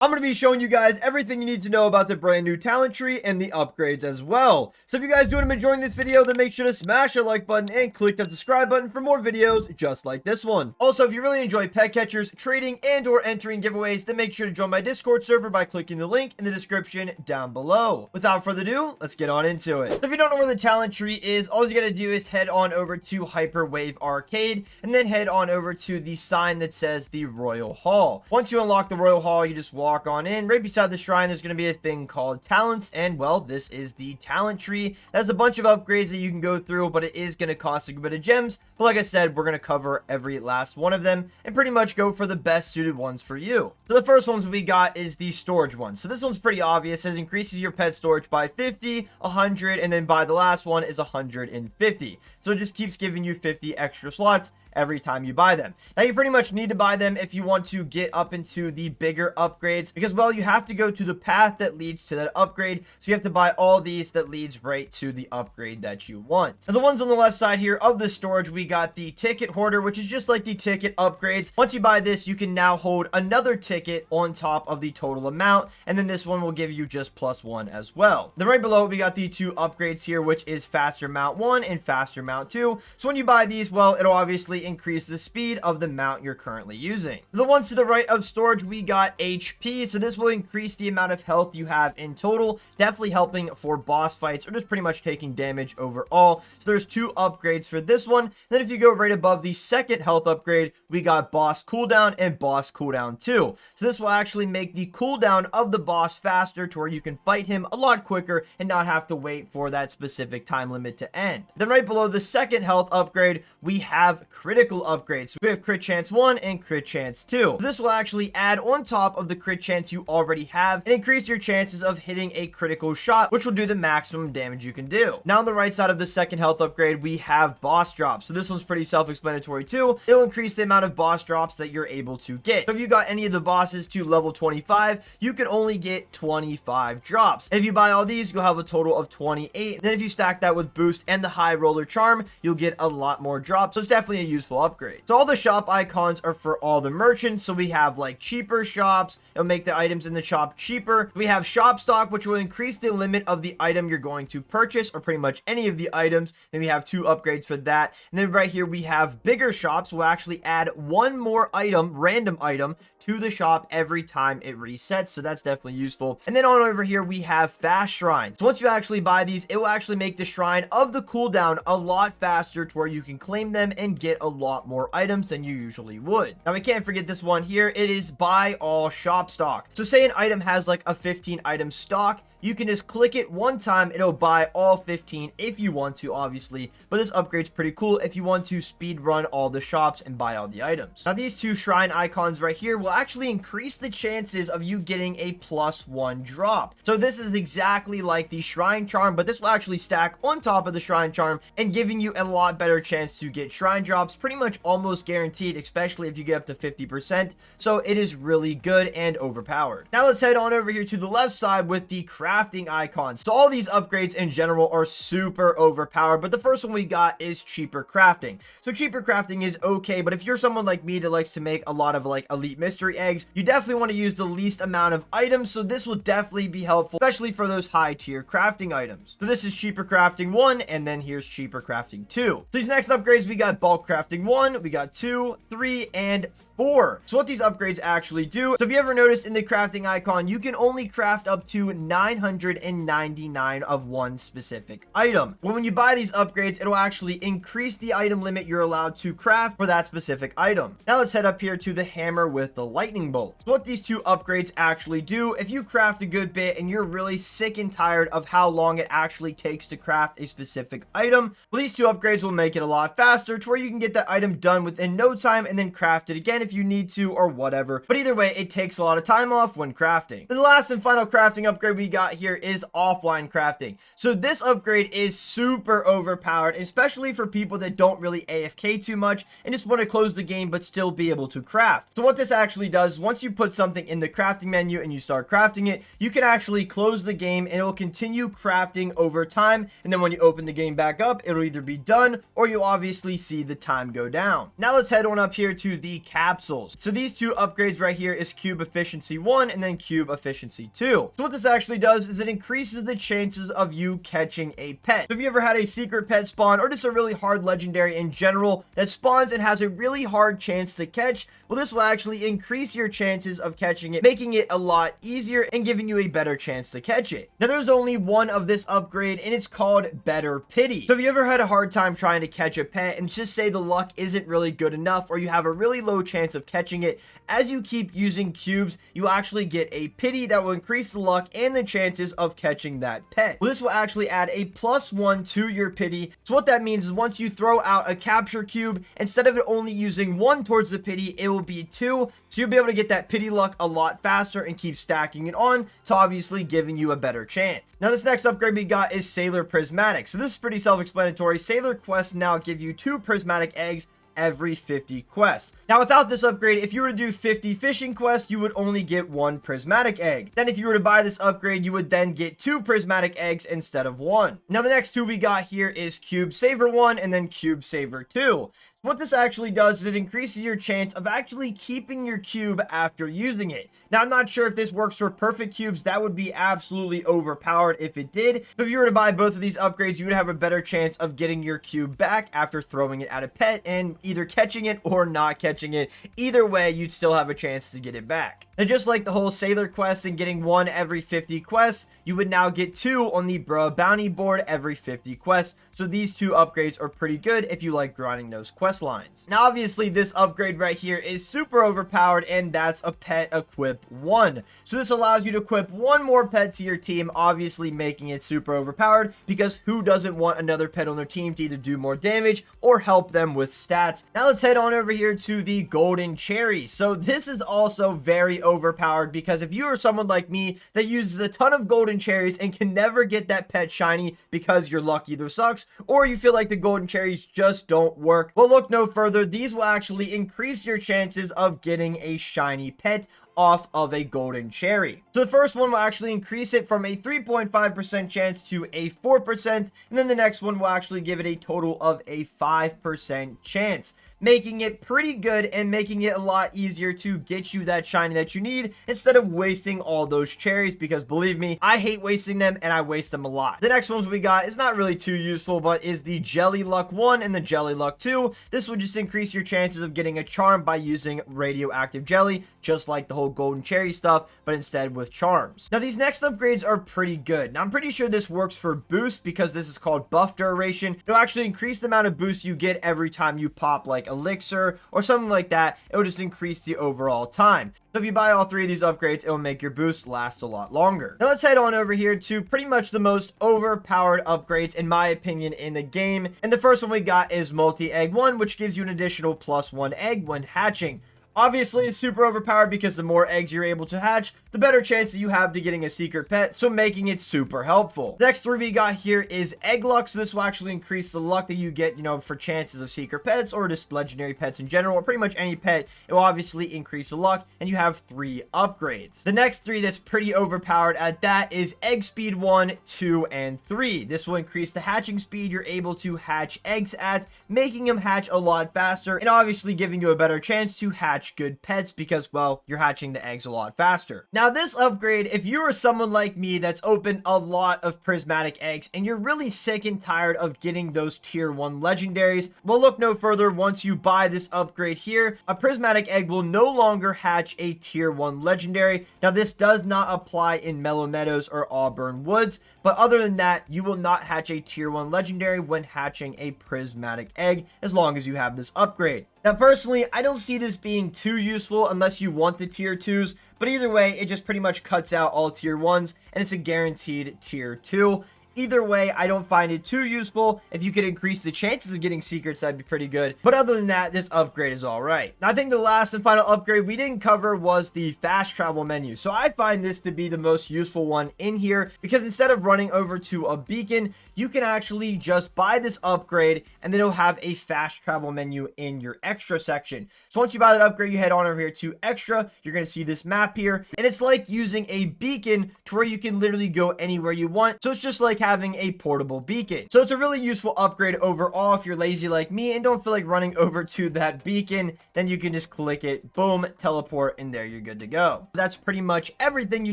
I'm going to be showing you guys everything you need to know about the brand new talent tree and the upgrades as well. So if you guys do end up enjoying this video, then make sure to smash the like button and click that subscribe button for more videos just like this one. Also, if you really enjoy pet catchers, trading, and or entering giveaways, then make sure to join my Discord server by clicking the link in the description down below. Without further ado, let's get on into it. So if you don't know where the talent tree is, all you got to do is head on over to Hyperwave Arcade and then head on over to the sign that says the Royal Hall. Once you unlock the Royal Hall, you just walk on in. Right beside the shrine, there's going to be a thing called talents, and well, this is the talent tree. There's a bunch of upgrades that you can go through, but it is going to cost a good bit of gems. But like I said, we're going to cover every last one of them and pretty much go for the best suited ones for you. So the first ones we got is the storage one. So this one's pretty obvious. It says increases your pet storage by 50, 100, and then by the last one is 150. So it just keeps giving you 50 extra slots every time you buy them. Now you pretty much need to buy them if you want to get up into the bigger upgrades, because well, you have to go to the path that leads to that upgrade, so you have to buy all these that leads right to the upgrade that you want. And the ones on the left side here of the storage, we got the ticket hoarder, which is just like the ticket upgrades. Once you buy this, you can now hold another ticket on top of the total amount, and then this one will give you just +1 as well. Then right below, we got the two upgrades here, which is faster mount 1 and faster mount 2. So when you buy these, well, it'll obviously increase the speed of the mount you're currently using. The ones to the right of storage, we got HP, so this will increase the amount of health you have in total, definitely helping for boss fights or just pretty much taking damage overall. So there's two upgrades for this one. Then if you go right above the second health upgrade, we got boss cooldown and boss cooldown 2. So this will actually make the cooldown of the boss faster to where you can fight him a lot quicker and not have to wait for that specific time limit to end. Then right below the second health upgrade, we have critical upgrades. So we have crit chance 1 and crit chance 2. So this will actually add on top of the crit chance you already have and increase your chances of hitting a critical shot, which will do the maximum damage you can do. Now on the right side of the second health upgrade, we have boss drops. So this one's pretty self-explanatory too. It'll increase the amount of boss drops that you're able to get. So if you got any of the bosses to level 25, you can only get 25 drops. And if you buy all these, you'll have a total of 28. And then if you stack that with boost and the high roller charm, you'll get a lot more drops. So it's definitely a useful upgrade. So all the shop icons are for all the merchants. So we have like cheaper shops. It'll make the items in the shop cheaper. We have shop stock, which will increase the limit of the item you're going to purchase, or pretty much any of the items. Then we have two upgrades for that. And then right here we have bigger shops. We'll actually add one more item, random item, to the shop every time it resets. So that's definitely useful. And then on over here we have fast shrines. So once you actually buy these, it will actually make the shrine of the cooldown a lot faster to where you can claim them and get a lot more items than you usually would. Now we can't forget this one here. It is buy all shop stock. So say an item has like a 15 item stock, you can just click it one time, it'll buy all 15 if you want to, obviously, but this upgrade's pretty cool if you want to speed run all the shops and buy all the items. Now these two shrine icons right here will actually increase the chances of you getting a +1 drop. So this is exactly like the shrine charm, but this will actually stack on top of the shrine charm and giving you a lot better chance to get shrine drops, pretty much almost guaranteed, especially if you get up to 50%. So it is really good and overpowered. Now let's head on over here to the left side with the crafting icons. So all these upgrades in general are super overpowered, but the first one we got is cheaper crafting. So cheaper crafting is okay, but if you're someone like me that likes to make a lot of like elite mystery eggs, you definitely want to use the least amount of items, so this will definitely be helpful, especially for those high tier crafting items. So this is cheaper crafting 1, and then here's cheaper crafting 2. So these next upgrades, we got bulk crafting 1, we got 2, 3, and 4. So what these upgrades actually do, so if you ever noticed in the crafting icon, you can only craft up to 999 of one specific item. When you buy these upgrades, it'll actually increase the item limit you're allowed to craft for that specific item. Now let's head up here to the hammer with the lightning bolt. So what these two upgrades actually do, if you craft a good bit and you're really sick and tired of how long it actually takes to craft a specific item, well, these two upgrades will make it a lot faster to where you can get that item done within no time and then craft it again if you need to or whatever. But either way, it takes a lot of time off when crafting. Then the last and final crafting upgrade we got here is offline crafting. So this upgrade is super overpowered, especially for people that don't really AFK too much and just want to close the game but still be able to craft. So what this actually does, once you put something in the crafting menu and you start crafting it, you can actually close the game and it will continue crafting over time, and then when you open the game back up, it'll either be done or you'll obviously see the time go down. Now let's head on up here to the cap capsules. So these two upgrades right here is cube efficiency 1 and then cube efficiency 2. So what this actually does is it increases the chances of you catching a pet. So if you ever had a secret pet spawn or just a really hard legendary in general that spawns and has a really hard chance to catch, well, this will actually increase your chances of catching it, making it a lot easier and giving you a better chance to catch it. Now there's only one of this upgrade and it's called Better Pity. So if you ever had a hard time trying to catch a pet and just say the luck isn't really good enough or you have a really low chance of catching it, as you keep using cubes, you actually get a pity that will increase the luck and the chances of catching that pet. Well, this will actually add a +1 to your pity. So what that means is once you throw out a capture cube, instead of it only using 1 towards the pity, it will be 2. So you'll be able to get that pity luck a lot faster and keep stacking it on to obviously giving you a better chance. Now this next upgrade we got is Sailor Prismatic. So this is pretty self-explanatory. Sailor quests now give you 2 prismatic eggs every 50 quests. Now without this upgrade, if you were to do 50 fishing quests, you would only get 1 prismatic egg. Then if you were to buy this upgrade, you would then get 2 prismatic eggs instead of 1. Now the next 2 we got here is Cube Saver 1 and then Cube Saver 2. What this actually does is it increases your chance of actually keeping your cube after using it. Now, I'm not sure if this works for perfect cubes. That would be absolutely overpowered if it did. But if you were to buy both of these upgrades, you would have a better chance of getting your cube back after throwing it at a pet and either catching it or not catching it. Either way, you'd still have a chance to get it back. Now, just like the whole Sailor quest and getting 1 every 50 quests, you would now get 2 on the Bro Bounty board every 50 quests. So these 2 upgrades are pretty good if you like grinding those quest lines. Now obviously this upgrade right here is super overpowered, and that's a pet equip 1. So this allows you to equip 1 more pet to your team, obviously making it super overpowered, because who doesn't want another pet on their team to either do more damage or help them with stats. Now let's head on over here to the golden cherry. So this is also very overpowered, because if you are someone like me that uses a ton of golden cherries and can never get that pet shiny because your luck either sucks or you feel like the golden cherries just don't work, well, look no further. These will actually increase your chances of getting a shiny pet off of a golden cherry. So the first one will actually increase it from a 3.5% chance to a 4%, and then the next one will actually give it a total of a 5% chance, making it pretty good and making it a lot easier to get you that shiny that you need instead of wasting all those cherries, because believe me, I hate wasting them and I waste them a lot. The next ones we got is not really too useful, but is the Jelly Luck 1 and the Jelly Luck 2. This will just increase your chances of getting a charm by using radioactive jelly, just like the whole golden cherry stuff, but instead with charms. Now these next upgrades are pretty good. Now I'm pretty sure this works for boost, because this is called buff duration. It'll actually increase the amount of boost you get every time you pop like elixir or something like that. It will just increase the overall time. So if you buy all 3 of these upgrades, it will make your boost last a lot longer. Now let's head on over here to pretty much the most overpowered upgrades in my opinion in the game. And the first one we got is multi-egg 1, which gives you an additional +1 egg when hatching. Obviously, it's super overpowered because the more eggs you're able to hatch, the better chance that you have to getting a secret pet, so making it super helpful. The next 3 we got here is Egg Luck, so this will actually increase the luck that you get, for chances of secret pets or just legendary pets in general, or pretty much any pet. It will obviously increase the luck, and you have 3 upgrades. The next 3 that's pretty overpowered at that is Egg Speed 1, 2, and 3. This will increase the hatching speed you're able to hatch eggs at, making them hatch a lot faster, and obviously giving you a better chance to hatch good pets because, well, you're hatching the eggs a lot faster. Now this upgrade, if you are someone like me that's opened a lot of prismatic eggs and you're really sick and tired of getting those tier 1 legendaries, well, look no further. Once you buy this upgrade here, a prismatic egg will no longer hatch a tier 1 legendary. Now this does not apply in Mellow Meadows or Auburn Woods, but other than that, you will not hatch a tier 1 legendary when hatching a prismatic egg as long as you have this upgrade. Now personally, I don't see this being too useful unless you want the tier 2s, but either way, it just pretty much cuts out all tier 1s and it's a guaranteed tier 2. Either way, I don't find it too useful. If you could increase the chances of getting secrets, that'd be pretty good. But other than that, this upgrade is all right. I think the last and final upgrade we didn't cover was the fast travel menu. So I find this to be the most useful one in here, because instead of running over to a beacon, you can actually just buy this upgrade and then it'll have a fast travel menu in your extra section. So once you buy that upgrade, you head on over here to extra. You're going to see this map here, and it's like using a beacon to where you can literally go anywhere you want. So it's just like having a portable beacon. So it's a really useful upgrade overall. If you're lazy like me and don't feel like running over to that beacon, then you can just click it, boom, teleport, and there you're good to go. That's pretty much everything you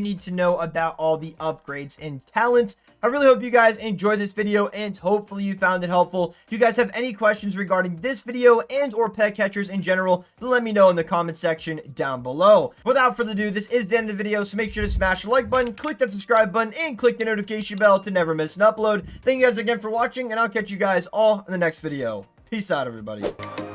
need to know about all the upgrades and talents. I really hope you guys enjoyed this video and hopefully you found it helpful. If you guys have any questions regarding this video and or pet catchers in general, then let me know in the comment section down below. Without further ado, this is the end of the video, so make sure to smash the like button, click that subscribe button, and click the notification bell to never miss an upload. Thank you guys again for watching, and I'll catch you guys all in the next video. Peace out, everybody.